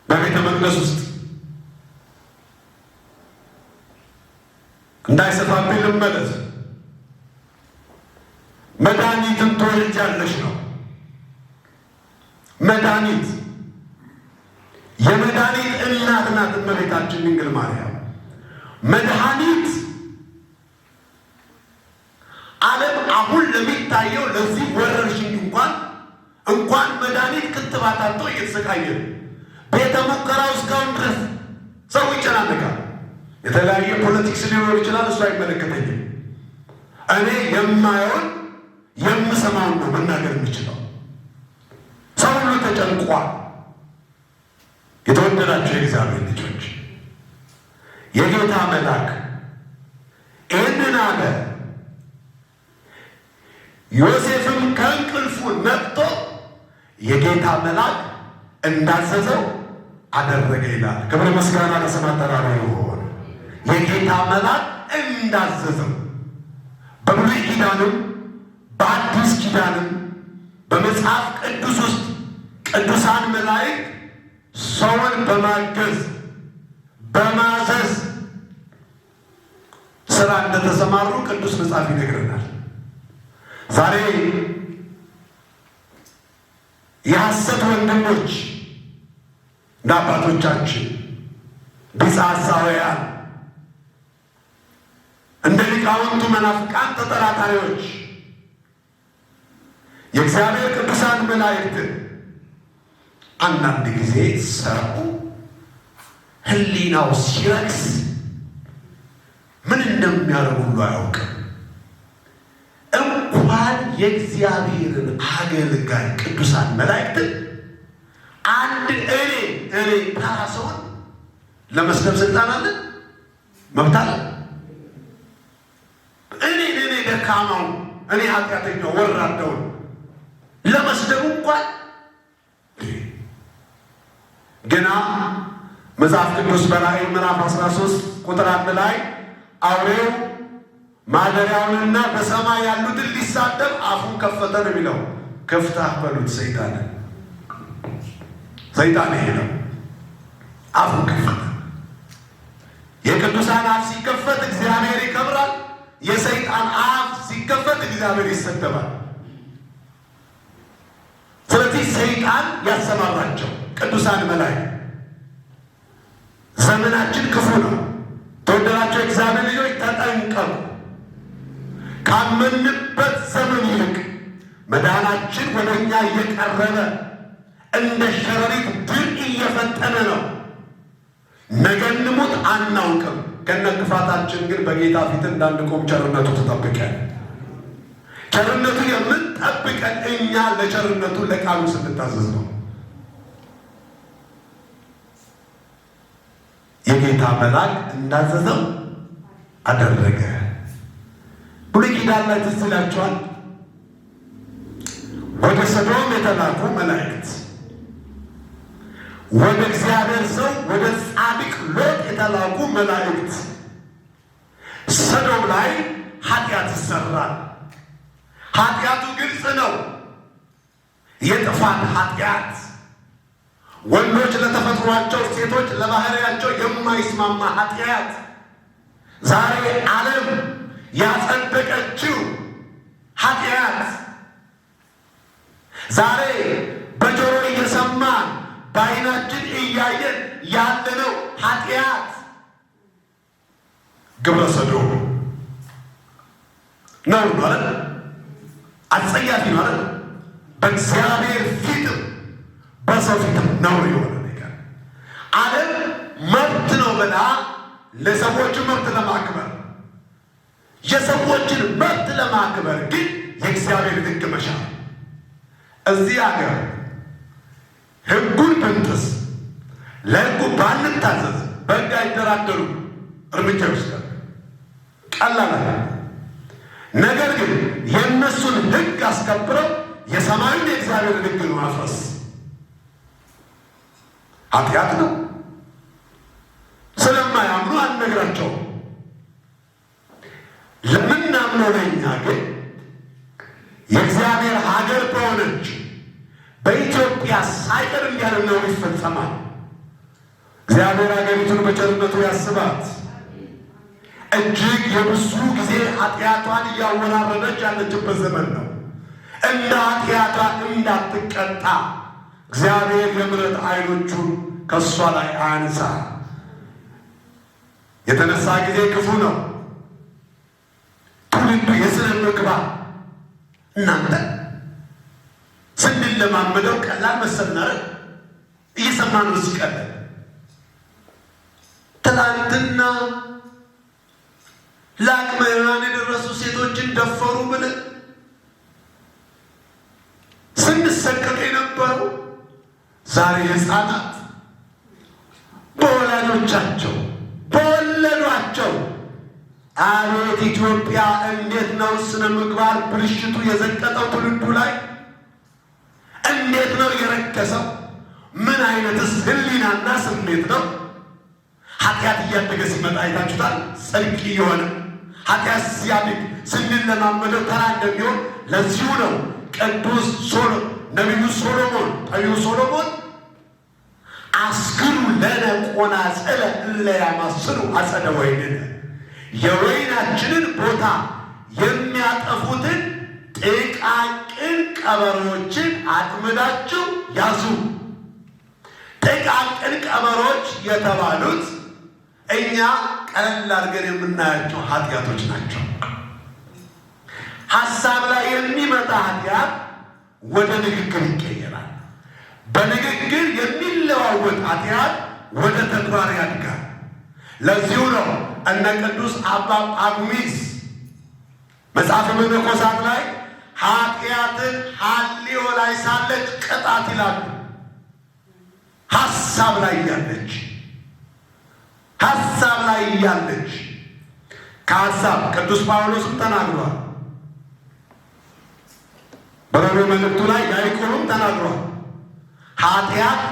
በቤተ መቅደስ ውስጥ እንዳይሰፋብኝ ልመለስ። መድኃኒትን ትወልጃለሽ ነው። መድኃኒት የመድኃኒት እናት ናት እመቤታችን ድንግል ማርያም። መድኃኒት ዓለም አሁን ለሚታየው ለዚህ ወረርሽኝ እንኳን መድኃኒት ክትባት አጥቶ እየተሰቃየ ነው። ቤተ ሙከራው እስካሁን ድረስ ሰው ይጨናነቃል። የተለያየ ፖለቲክስ ሊኖር ይችላል፣ እሱ አይመለከተኝም። እኔ የማየውን የምሰማውን ነው መናገር የምችለው። ሰው ሁሉ ተጨንቋል። የተወደዳቸው የእግዚአብሔር ልጆች የጌታ መልአክ ይህንን አለ። ዮሴፍም ከእንቅልፉ ነቅቶ የጌታ መልአክ እንዳዘዘው አደረገ ይላል። ክብር ምስጋና ለስሙ አጠራሩ ይሁን። የጌታ መልአክ እንዳዘዘው በብሉይ ኪዳንም በአዲስ ኪዳንም በመጽሐፍ ቅዱስ ውስጥ ቅዱሳን መላእክት ሰውን በማገዝ በማዘዝ ስራ እንደተሰማሩ ቅዱስ መጽሐፍ ይነግረናል። ዛሬ የሐሰት ወንድሞች እና አባቶቻችን ቢጸ ሐሳውያን ሊቃውንቱ መናፍቃን ተጠራጣሪዎች የእግዚአብሔር ቅዱሳን መላእክትን አንዳንድ ጊዜ ሰው ሕሊናው ሲረክስ ምን እንደሚያደርጉ ሁሉ አያውቅም። እንኳን የእግዚአብሔርን አገልጋይ ቅዱሳን መላእክትን አንድ እኔ ተራ ሰውን ለመስደብ ስልጣን አለ፣ መብት አለ። እኔ ደካማው፣ እኔ ኃጢአተኛው፣ ወራዳውን ለመስደቡ እንኳን ገና መጽሐፍ ቅዱስ በራእይ ምዕራፍ 13 ቁጥር 1 ላይ አውሬው ማደሪያውንና በሰማይ ያሉትን ሊሳደብ አፉን ከፈተ ነው የሚለው። ከፍተህ በሉት ሰይጣን ይሄ ነው። አፉን ከፈተ። የቅዱሳን አፍ ሲከፈት እግዚአብሔር ይከብራል። የሰይጣን አፍ ሲከፈት እግዚአብሔር ይሰደባል። ስለዚህ ሰይጣን ያሰማራቸው ቅዱሳን መላእክት ዘመናችን ክፉ ነው። ተወደዳቸው እግዚአብሔር ልጆች ተጠንቀቁ። ካመንበት ዘመን ይልቅ መዳናችን ወደ እኛ እየቀረበ እንደ ሸረሪት ድል እየፈጠነ ነው። ነገ እንሙት አናውቅም። ከነ ክፋታችን ግን በጌታ ፊት እንዳንቆም ቸርነቱ ተጠብቀን። ቸርነቱ የምንጠብቀን እኛ ለቸርነቱ ለቃሉ ስንታዘዝ ነው። የጌታ መልአክ እንዳዘዘው አደረገ። ብሉይ ኪዳን ላይ ትዝ ይላችኋል። ወደ ሰዶም የተላኩ መላእክት፣ ወደ እግዚአብሔር ሰው ወደ ጻድቅ ሎጥ የተላኩ መላእክት ሰዶም ላይ ኃጢአት ይሰራል። ኃጢአቱ ግልጽ ነው። የጥፋት ኃጢአት፣ ወንዶች ለተፈጥሯቸው ሴቶች ለባህሪያቸው የማይስማማ ኃጢአት፣ ዛሬ ዓለም ያጸደቀችው ኃጢአት፣ ዛሬ በጆሮ እየሰማን በዓይናችን እያየን ያለነው ኃጢአት ግብረ ሰዶም ነው ማለት አጸያፊ ማለት በእግዚአብሔር ፊትም በሰው ፊትም ነውር የሆነ ነገር። ዓለም መብት ነው ብላ ለሰዎች መብት ለማክበር የሰዎችን መብት ለማክበር ግን የእግዚአብሔር ሕግ መሻር። እዚህ ሀገር ሕጉን ብንጥስ ለሕጉ ባንታዘዝ በሕግ አይደራደሩም፣ እርምጃ ይወስዳል። ቀላል። ነገር ግን የእነሱን ሕግ አስከብረው የሰማዩን የእግዚአብሔርን ሕግ ማፍረስ ኃጢአት ነው። ስለማያምኑ አንነግራቸውም። ለምናምነው ለእኛ ግን የእግዚአብሔር ሀገር በሆነች በኢትዮጵያ ሳይቀር እንዲያለ ነው ይፈጸማል። እግዚአብሔር ሀገሪቱን በቸርነቱ ያስባት። እጅግ የብዙ ጊዜ ኃጢአቷን እያወራረደች ያለችበት ዘመን ነው። እንደ ኃጢአቷ እንዳትቀጣ እግዚአብሔር የምሕረት ዓይኖቹን ከእሷ ላይ አንሳ። የተነሳ ጊዜ ክፉ ነው። ትውልዱ የስነ ምግባር እናንተ ስንለማመደው ቀላል መሰናረ እየሰማን ነው ሲቀጥል። ትናንትና ለአቅመ ሔዋን የደረሱ ሴቶችን ደፈሩ ብለን ስንሰቀቅ የነበሩ ዛሬ ሕፃናት በወላጆቻቸው በወለዷቸው። አቤት ኢትዮጵያ! እንዴት ነው ስነ ምግባር ብልሽቱ የዘቀጠው ትውልዱ ላይ! እንዴት ነው የረከሰው! ምን አይነትስ ሕሊናና ስሜት ነው! ኃጢአት እያደገ ሲመጣ አይታችሁታል። ጽድቅ እየሆነ ኃጢአት ሲያድግ ስንለማመደው ተራ እንደሚሆን ለዚሁ ነው ቅዱስ ነቢዩ ሶሎሞን ጠቢቡ ሶሎሞን አስክሩ ለነ ቆናጽለ እለ ያማስሉ አጸደ ወይንነ፣ የወይናችንን ቦታ የሚያጠፉትን ጥቃቅን ቀበሮችን አጥምዳችሁ ያዙ። ጥቃቅን ቀበሮች የተባሉት እኛ ቀለል አድርገን የምናያቸው ኃጢአቶች ናቸው። ሐሳብ ላይ የሚመጣ ኃጢአት ወደ ንግግር ይቀየራል። በንግግር የሚለዋወጥ ኃጢአት ወደ ተግባር ያድጋል። ለዚሁ ነው እነ ቅዱስ አባ ጳኩሚስ መጽሐፈ መነኮሳት ላይ ኃጢአትን ሐልዮ ላይ ሳለች ቅጣት ይላሉ። ሐሳብ ላይ እያለች ከሐሳብ ቅዱስ ጳውሎስም ተናግሯል። በሮሜ መልእክቱ ላይ ያዕቆብም ተናግሯል። ኃጢአት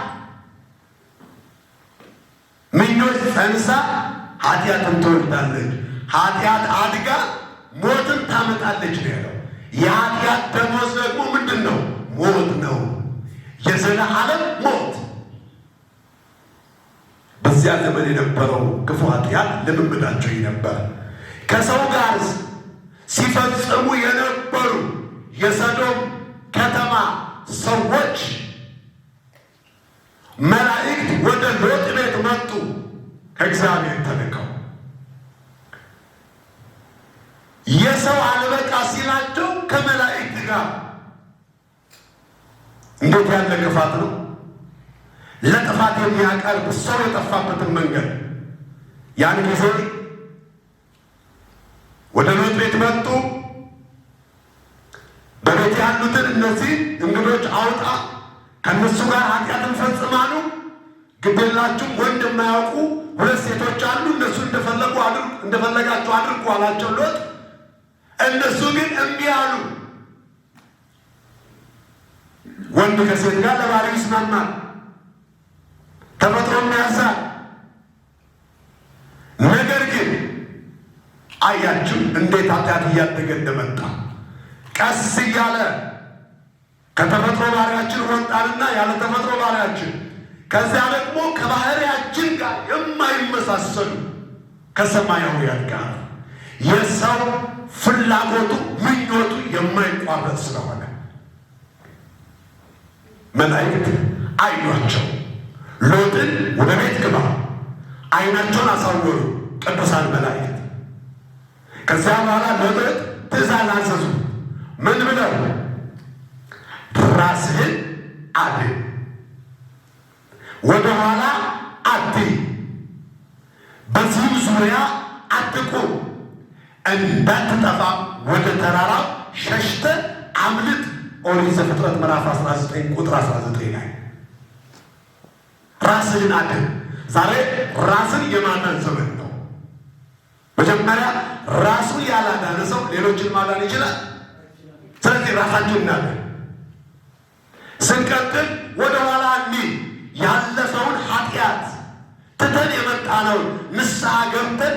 ምኞት ጸንሳ ኃጢአትን ትወልዳለች፣ ኃጢአት አድጋ ሞትን ታመጣለች ነው ያለው። የኃጢአት ደሞዝ ደግሞ ምንድን ነው? ሞት ነው፣ የዘላለም ሞት። በዚያ ዘመን የነበረው ክፉ ኃጢአት ልምምዳቸው ነበር። ከሰው ጋር ሲፈጽሙ የነበሩ የሰዶም ከተማ ሰዎች መላእክት ወደ ሎጥ ቤት መጡ። ከእግዚአብሔር ተልከው የሰው አልበቃ ሲላቸው ከመላእክት ጋር እንዴት ያለ ክፋት ነው! ለጥፋት የሚያቀርብ ሰው የጠፋበትን መንገድ። ያን ጊዜ ወደ ሎጥ ቤት መጡ። በቤት ያሉትን እነዚህ እንግዶች አውጣ፣ ከእነሱ ጋር ኃጢአትን ፈጽማሉ። ግዴላችሁም ወንድ የማያውቁ 2 ሴቶች አሉ፣ እነሱ እንደፈለጋችሁ አድርጉ አላቸው ሎጥ። እነሱ ግን እምቢ አሉ። ወንድ ከሴት ጋር ለባህሪው ይስማማል፣ ተፈጥሮም ያዛል። ነገር ግን አያችሁ እንዴት ኃጢአት እያደገ እንደመጣ። ቀስ እያለ ከተፈጥሮ ባህሪያችን ወጣንና ያለ ተፈጥሮ ባህሪያችን፣ ከዚያ ደግሞ ከባህሪያችን ጋር የማይመሳሰሉ ከሰማያውያን ጋር የሰው ፍላጎቱ ምኞቱ የማይቋረጥ ስለሆነ መላእክት አዩአቸው። ሎጥን ወደ ቤት ግባ፣ ዓይናቸውን አሳወሩ ቅዱሳን መላእክት። ከዚያ በኋላ ለሎጥ ትእዛዝ አዘዙ። ምን ብለው? ራስህን አድን፣ ወደ ኋላ አትይ፣ በዚህም ዙሪያ አትቁም፣ እንዳትጠፋ ወደ ተራራ ሸሽተህ አምልጥ። ኦሪት ዘፍጥረት ምዕራፍ 19 ቁጥር 19 ላይ ራስህን አድን። ዛሬ ራስን የማዳን ዘመን ነው። መጀመሪያ ራሱ ያላዳነ ሰው ሌሎችን ማዳን ይችላል። ስለዚህ ራሳችን እናድን። ስንቀጥል ወደ ኋላ ያለፈውን ኃጢአት ትተን የመጣነውን ንስሐ ገብተን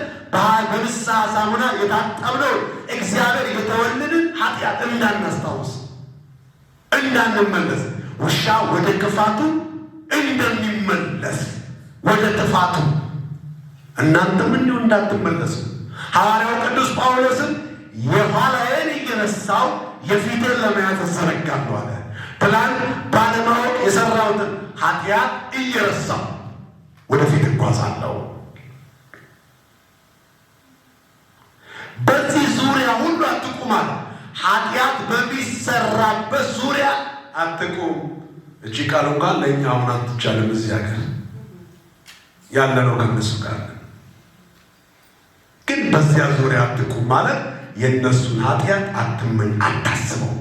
በንስሐ ሳሙና የታጠብነውን እግዚአብሔር የተወልንን ኃጢአት እንዳናስታውስ እንዳንመለስ፣ ውሻ ወደ ክፋቱ እንደሚመለስ ወደ ጥፋቱ እናንተም እንዲሁ እንዳትመለሱ። ሐዋርያው ቅዱስ ጳውሎስም የኋላዬን እየረሳሁ የፊቴን ለመያዝ እዘረጋለሁ አለ። ትላንት ባለማወቅ የሰራሁትን ኃጢአት እየረሳሁ ወደፊት እጓዛለሁ። በዚህ ዙሪያ ሁሉ አትቁማል። ኃጢአት በሚሰራበት ዙሪያ አትቁም። እቺ ቃል እንኳን ለእኛ አሁን አትቻልም። እዚህ ሀገር ያለ ነው ከነሱ ጋር ግን በዚያ ዙሪያ አትቁም ማለት የእነሱን ኃጢአት አትመኝ፣ አታስበው፣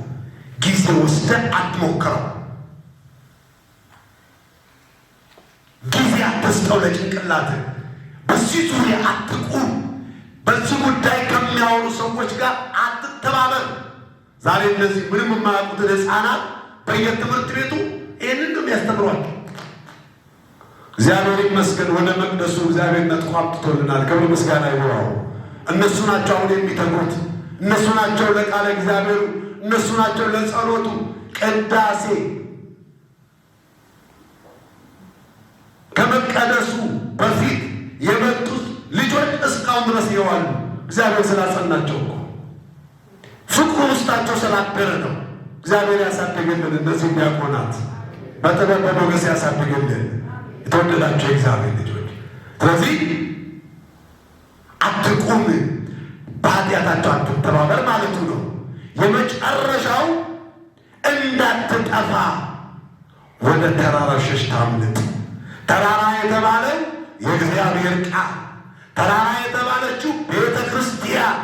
ጊዜ ወስደህ አትሞክረው፣ ጊዜ አትስጠው ለጭንቅላትህ። በዚህ ዙሪያ አትቁም። በዚህ ጉዳይ ከሚያወሩ ሰዎች ጋር አትተባበር። ዛሬ እነዚህ ምንም የማያውቁትን ሕፃናት በየትምህርት ቤቱ ይህንን ነው የሚያስተምሯቸው። እግዚአብሔር ይመስገን ወደ መቅደሱ እግዚአብሔር ነጥቆ አምጥቶልናል። ክብር ምስጋና ይኖረው። እነሱ ናቸው አሁን የሚተጉት፣ እነሱ ናቸው ለቃለ እግዚአብሔሩ፣ እነሱ ናቸው ለጸሎቱ። ቅዳሴ ከመቀደሱ በፊት የመጡት ልጆች እስካሁን ድረስ ይዋሉ። እግዚአብሔር ስላጸናቸው እኮ ፍቅሩ ውስጣቸው ስላደረ ነው። እግዚአብሔር ያሳድግልን። እነዚህ ዲያቆናት በጥበብ በሞገስ ያሳድግልን። የተወደዳቸው የእግዚአብሔር ልጆች፣ ስለዚህ አትቁም፣ በኃጢአታቸው አትተባበር ማለቱ ነው። የመጨረሻው እንዳትጠፋ ወደ ተራራ ሸሽተህ አምልጥ። ተራራ የተባለው የእግዚአብሔር ቃል፣ ተራራ የተባለችው ቤተ ክርስቲያን፣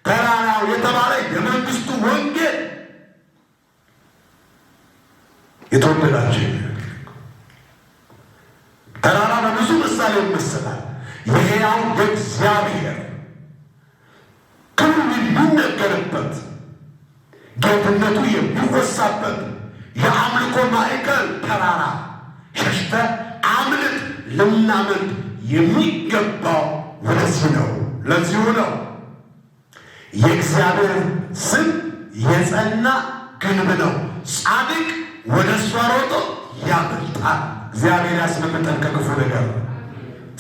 ተራራው የተባለ የመንግስቱ ወንጌል። የተወደዳችሁ ተራራ በብዙ ምሳሌ ይመስላል። የሕያው የእግዚአብሔር ክብሩ የሚነገርበት፣ ጌትነቱ የሚወሳበት የአምልኮ ማዕከል ተራራ ሸሽተህ አምልጥ። ልናመልጥ የሚገባው ወደዚህ ነው። ለዚሁ ነው የእግዚአብሔር ስም የጸና ግንብ ነው፣ ጻድቅ ወደ እሷ ሮጦ ያመልጣል። እግዚአብሔር ያስመልጠን ከክፉ ነገር።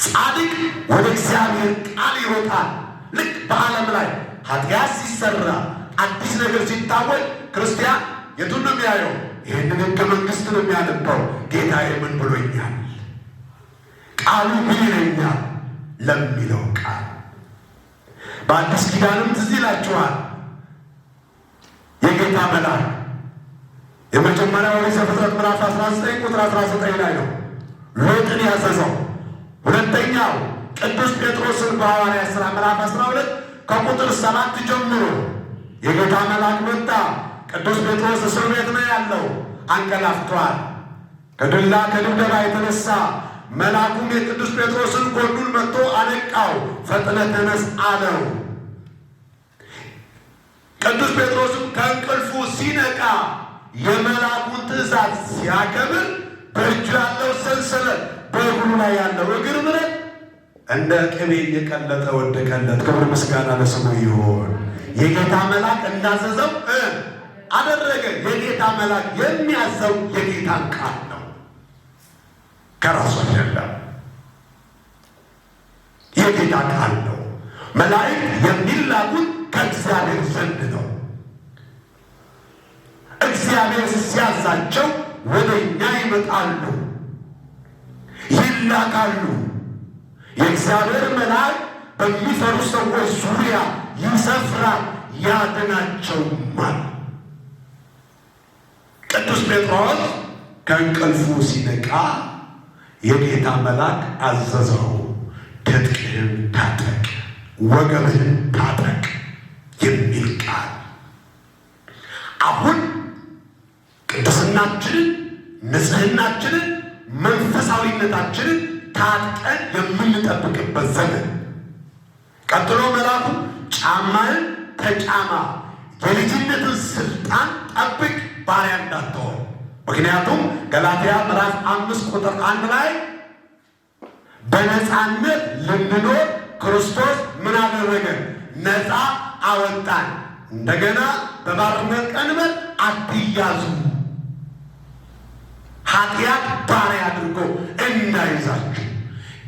ጻድቅ ወደ እግዚአብሔር ቃል ይሮጣል። ልክ በዓለም ላይ ኃጢአት ሲሰራ አዲስ ነገር ሲታወጅ ክርስቲያን የቱን ነው የሚያየው? ይህንን ሕገ መንግሥት ነው የሚያነባው። ጌታዬ ምን ብሎኛል? ቃሉ ምን ይለኛል ለሚለው ቃል። በአዲስ ኪዳንም ትዝ ይላችኋል የጌታ መልአክ የመጀመሪያው ዘፍጥረት ምዕራፍ 19 ቁጥር 19 ላይ ነው ሎጥን ያዘዘው። ሁለተኛው ቅዱስ ጴጥሮስን በሐዋርያት ሥራ ምዕራፍ 12 ከቁጥር 7 ጀምሮ የጌታ መልአክ መጣ። ቅዱስ ጴጥሮስ እስር ቤት ነው ያለው፣ አንቀላፍቷል። ከድብደባ የተነሳ መልአኩም የቅዱስ ጴጥሮስን ጎኑን መጥቶ አነቃው። ፈጥነህ ተነስ አለው። ቅዱስ ጴጥሮስም ከእንቅልፉ ሲነቃ የመልአኩን ትእዛዝ ሲያከብር በእጁ ያለው ሰንሰለት በእግሩ ላይ ያለው እግር ብረት እንደ ቅቤ እየቀለጠ ወደቀለት። ክብር ምስጋና ለስሙ ይሁን። የጌታ መልአክ እንዳዘዘው አደረገ። የጌታ መልአክ የሚያዘው የጌታን ቃል ነው፣ ከራሱ አይደለም። የጌታ ቃል ነው። መላእክት የሚላኩት ከእግዚአብሔር ዘንድ ነው። እግዚአብሔር ሲያዛቸው ወደ እኛ ይመጣሉ፣ ይላካሉ። የእግዚአብሔር መልአክ በሚፈሩ ሰዎች ዙሪያ ይሰፍራል፣ ያድናቸውማል። ቅዱስ ጴጥሮስ ከእንቅልፉ ሲነቃ የጌታ መልአክ አዘዘው፣ ትጥቅህን ታጠቅ፣ ወገብህን ታጠቅ የሚል ቃል። አሁን ቅድስናችንን፣ ንጽህናችንን፣ መንፈሳዊነታችንን ታጥቀን የምንጠብቅበት ዘመን። ቀጥሎ መልአኩ ጫማህን ተጫማ፣ የልጅነትን ስልጣን ጠብቅ፣ ባሪያ እንዳትሆን። ምክንያቱም ገላትያ ምዕራፍ 5 ቁጥር 1 ላይ በነፃነት ልንኖር ክርስቶስ ምን አደረገ? ነፃ አወጣን። እንደገና በባርነት ቀንበር አትያዙ፣ ኃጢአት ባሪያ አድርጎ እንዳይዛችሁ፣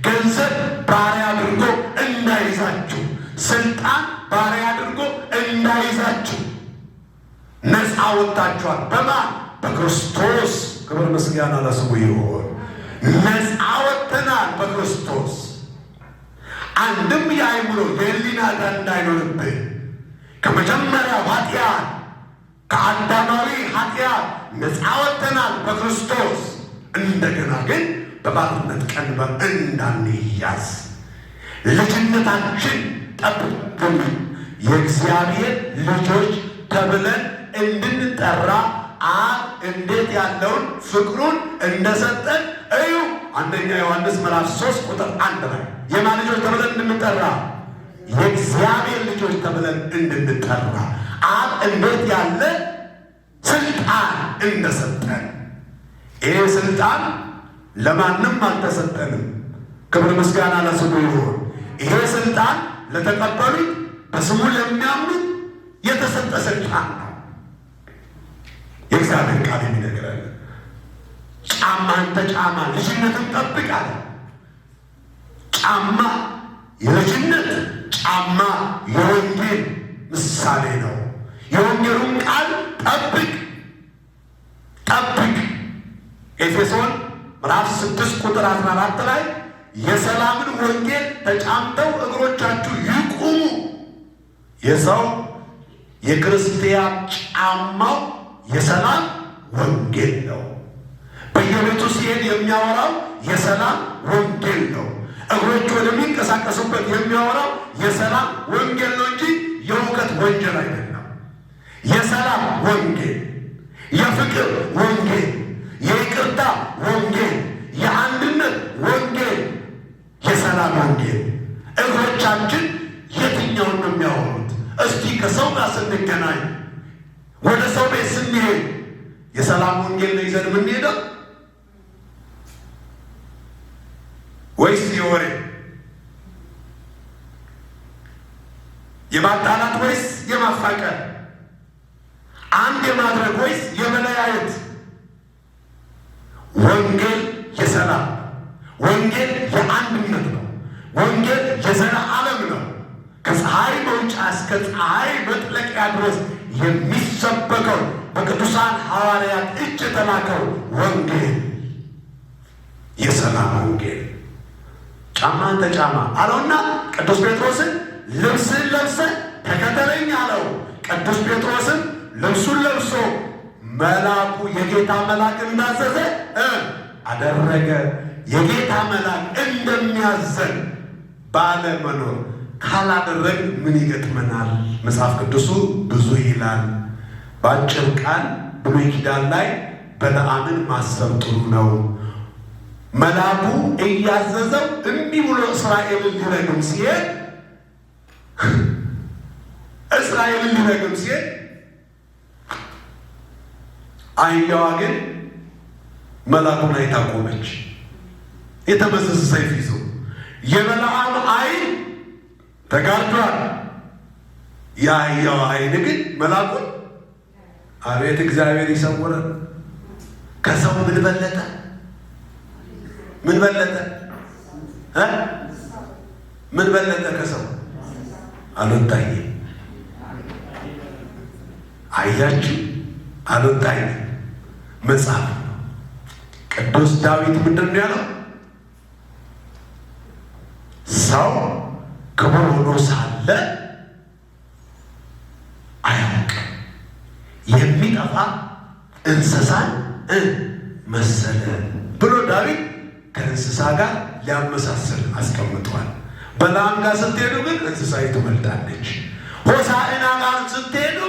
ገንዘብ ባሪያ አድርጎ እንዳይዛችሁ፣ ስልጣን ባሪያ አድርጎ እንዳይዛችሁ ነፃ ወጣችኋል። በማን? በክርስቶስ። ክብር ምስጋና ለስሙ ይሁን። ነፃ ወጥተናል በክርስቶስ። አንድም የአእምሮ የህሊና ዕዳ እንዳይኖርብን ከመጀመሪያው ኃጢአት ከአዳማዊ ኃጢአት ነፃ ወጥተናል በክርስቶስ። እንደገና ግን በባርነት ቀንበር እንዳንያዝ ልጅነታችን ጠብቁን። የእግዚአብሔር ልጆች ተብለን እንድንጠራ አብ እንዴት ያለውን ፍቅሩን እንደሰጠን እዩ። አንደኛ ዮሐንስ ምዕራፍ 3 ቁጥር 1 ላይ የማን ልጆች ተብለን እንድንጠራ? የእግዚአብሔር ልጆች ተብለን እንድንጠራ አብ እንዴት ያለ ስልጣን እንደሰጠን። ይህ ስልጣን ለማንም አልተሰጠንም። ክብር ምስጋና ለስሙ ይሁን። ይሄ ስልጣን ለተቀበሉት በስሙ ለሚያምኑት የተሰጠ ስልጣን ነው። የእግዚአብሔር ቃል የሚነግረን ጫማን ተጫማ፣ ልጅነትን ጠብቅ አለ። ጫማ የልጅነት ጫማ የወንጌል ምሳሌ ነው። የወንጌሉን ቃል ጠብቅ ጠብቅ። ኤፌሶን ምዕራፍ 6 ቁጥር 14 ላይ የሰላምን ወንጌል ተጫምተው እግሮቻችሁ ይቁሙ። የሰው የክርስቲያን ጫማው የሰላም ወንጌል ነው። በየቤቱ ሲሄድ የሚያወራው የሰላም ወንጌል ነው። እግሮቹ ወደሚንቀሳቀሱበት የሚያወራው የሰላም ወንጌል ነው እንጂ የእውቀት ወንጌል አይደለም። የሰላም ወንጌል፣ የፍቅር ወንጌል፣ የይቅርታ ወንጌል፣ የአንድነት ወንጌል፣ የሰላም ወንጌል። እግሮቻችን የትኛውን ነው የሚያወሩት? እስቲ ከሰው ጋር ስንገናኝ፣ ወደ ሰው ቤት ስንሄድ የሰላም ወንጌል ነው ይዘን የምንሄደው ወይስ የወሬ የማጣላት ወይስ የማፋቀር አንድ የማድረግ ወይስ የመለያየት? ወንጌል የሰላም ወንጌል የአንድነት ነው። ወንጌል የዘላለም ነው። ከፀሐይ መውጫ እስከ ፀሐይ መጥለቂያ ድረስ የሚሰበከው በቅዱሳን ሐዋርያት እጅ የተላከው ወንጌል የሰላም ወንጌል። ጫማን ተጫማ አለውና ቅዱስ ጴጥሮስን ልብስን ለብሰህ ተከተለኝ አለው። ቅዱስ ጴጥሮስን ልብሱን ለብሶ መልአኩ የጌታ መልአክ እንዳዘዘ አደረገ። የጌታ መልአክ እንደሚያዘን ባለመኖር ካላደረግ ምን ይገጥመናል? መጽሐፍ ቅዱሱ ብዙ ይላል። በአጭር ቃል ብሉይ ኪዳን ላይ በለዓምን ማሰብ ጥሩ ነው። መልአኩ እያዘዘው እንዲህ ብሎ እስራኤልን ሊረግም ሲሄድ አህያዋ ግን መልአኩን አይታ ቆመች። የተመዘዘ ሰይፍ ይዞ የበለዓም ዓይን ተጋርዷል። የአህያዋ ዓይን ግን መልአኩን አቤት እግዚአብሔር ይሰውረን። ከሰው ምን በለጠ? ምን በለጠ? ምን በለጠ ከሰው? አልወጣኝም። አያችሁ፣ አልወጣኝም። መጽሐፍ ቅዱስ ዳዊት ምንድን ነው ያለው? ሰው ክቡር ሆኖ ሳለ አያውቅም፣ የሚጠፋ እንስሳን መሰለ ብሎ ዳዊት ከእንስሳ ጋር ሊያመሳስል አስቀምጧል። በለዓም ጋር ስትሄዱ ግን እንስሳይቱ ትበልጣለች። ሆሳዕና ጋር ስትሄዱ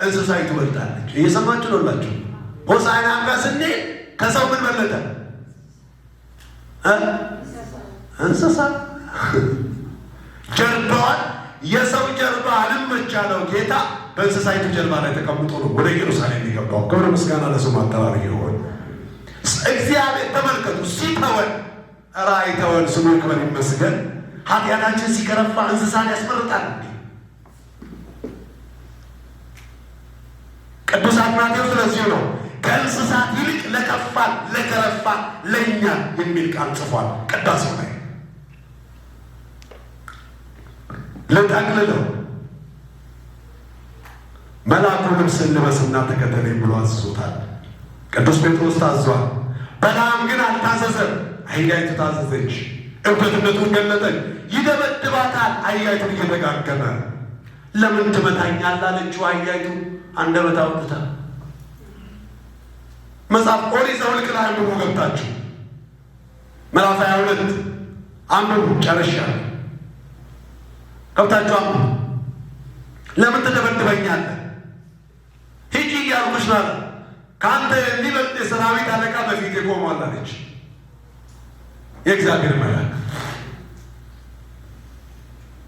እንስሳይቱ ትበልጣለች። እየሰማችሁ ነው ላችሁ። ሆሳዕና ጋር ስንሄድ ከሰው ምን በለጠ? እንስሳ ጀርባዋን የሰው ጀርባ አልመቻለው ጌታ በእንስሳይቱ ጀርባ ላይ ተቀምጦ ነው ወደ ኢየሩሳሌም የገባው። ክብር ምስጋና ለስሙ አጠራር ይሁን። እግዚአብሔር ተመልከቱ፣ ሲተወን አይተወን፣ ስሙ ይክበር ይመስገን። ኃጢአታችን ሲከረፋ እንስሳን ያስመርጣል። ቅዱስ አትናቴዎስ ስለዚሁ ነው ከእንስሳት ይልቅ ለከፋን ለከረፋን ለእኛ የሚል ቃል ጽፏል ቅዳሴው ላይ። ልጠቅልለው፣ መልአኩ ልብስን ልበስና ተከተለኝ ብሎ አዝዞታል። ቅዱስ ጴጥሮስ ታዟል። በለዓም ግን አልታዘዘም። አህያይቱ ታዘዘች። እብደትነቱን ገለጠች። ይደበድባታል። አህያይቱን እየደጋገመ ለምን ትመታኛለህ አለችው። አህያይቱ አንደበት አውጥታ መጽሐፍ ኦሪት ዘኍልቍ ላይ አንብቡ ገብታችሁ ምዕራፍ 22 አንብቡ። ጨርሻለሁ። ገብታችሁ አንብቡ። ለምን ትደበድበኛለህ? ሂጂ እያልኩሽ ነው። ከአንተ የሚበልጥ የሰራዊት አለቃ በፊት ቆሟል አለች የእግዚአብሔር መልአክ።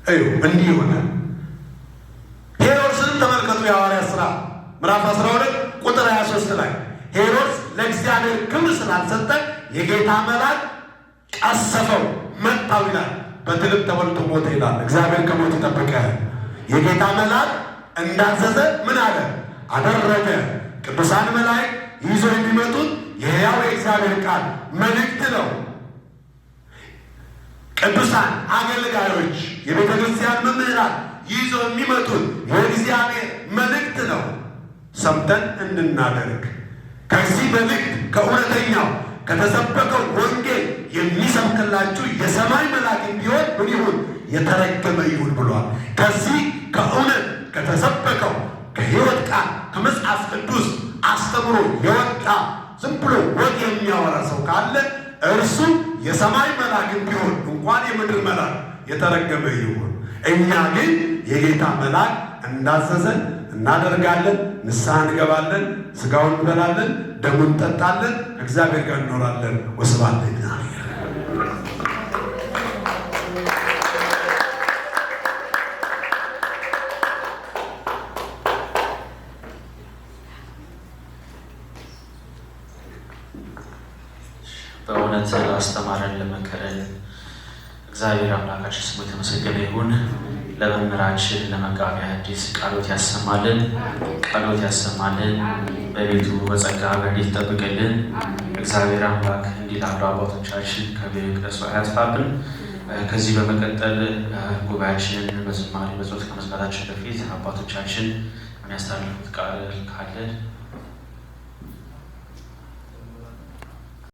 እዩ እንዲህ ሆነ። ሄሮድስንም ተመልከቱ። የሐዋርያት ሥራ ምዕራፍ 12 ቁጥር 23 ላይ ሄሮድስ ለእግዚአብሔር ክብር ስላልሰጠ የጌታ መልአክ ቀሰፈው፣ መታው ይላል። በትልም ተበልቶ ሞተ ይላል። እግዚአብሔር ከሞት ይጠብቀ። የጌታ መልአክ እንዳዘዘ ምን አለ? አደረገ። ቅዱሳን መላእክት ይዞ የሚመጡት የሕያው የእግዚአብሔር ቃል መልእክት ነው። ቅዱሳን አገልጋዮች፣ የቤተ ክርስቲያን መምህራን ይዞ የሚመጡት የእግዚአብሔር መልእክት ነው። ሰምተን እንድናደርግ ከዚህ መልእክት ከእውነተኛው ከተሰበከው ወንጌል የሚሰብክላችሁ የሰማይ መልአክ ቢሆን ምን ይሁን? የተረገመ ይሁን ብሏል። ከዚህ ከእውነት ከተሰበከው ቃል ከመጽሐፍ ቅዱስ አስተምሮ የወጣ ዝም ብሎ ወግ የሚያወራ ሰው ካለ እርሱ የሰማይ መልአክ ቢሆን እንኳን የምድር መልአክ የተረገመ ይሁን። እኛ ግን የጌታ መልአክ እንዳዘዘን እናደርጋለን። ንስሐ እንገባለን፣ ሥጋውን እንበላለን፣ ደሙን እንጠጣለን፣ ከእግዚአብሔር ጋር እንኖራለን። ወስብሐት ለእግዚአብሔር። በእውነት አስተማረን ለመከረን እግዚአብሔር አምላካችን ስሙ የተመሰገነ ይሁን። ለመምህራችን ለመጋቢ ሐዲስ ቃሎት ያሰማልን፣ ቃሎት ያሰማልን። በቤቱ በጸጋ በቤት ይጠብቅልን። እግዚአብሔር አምላክ እንዲህ ላሉ አባቶቻችን ከቤተ መቅደሱ አያጥፋብን። ከዚህ በመቀጠል ጉባኤያችንን በዝማሬ በጸሎት ከመዝጋታችን በፊት አባቶቻችን የሚያስተላልፉት ቃል ካለ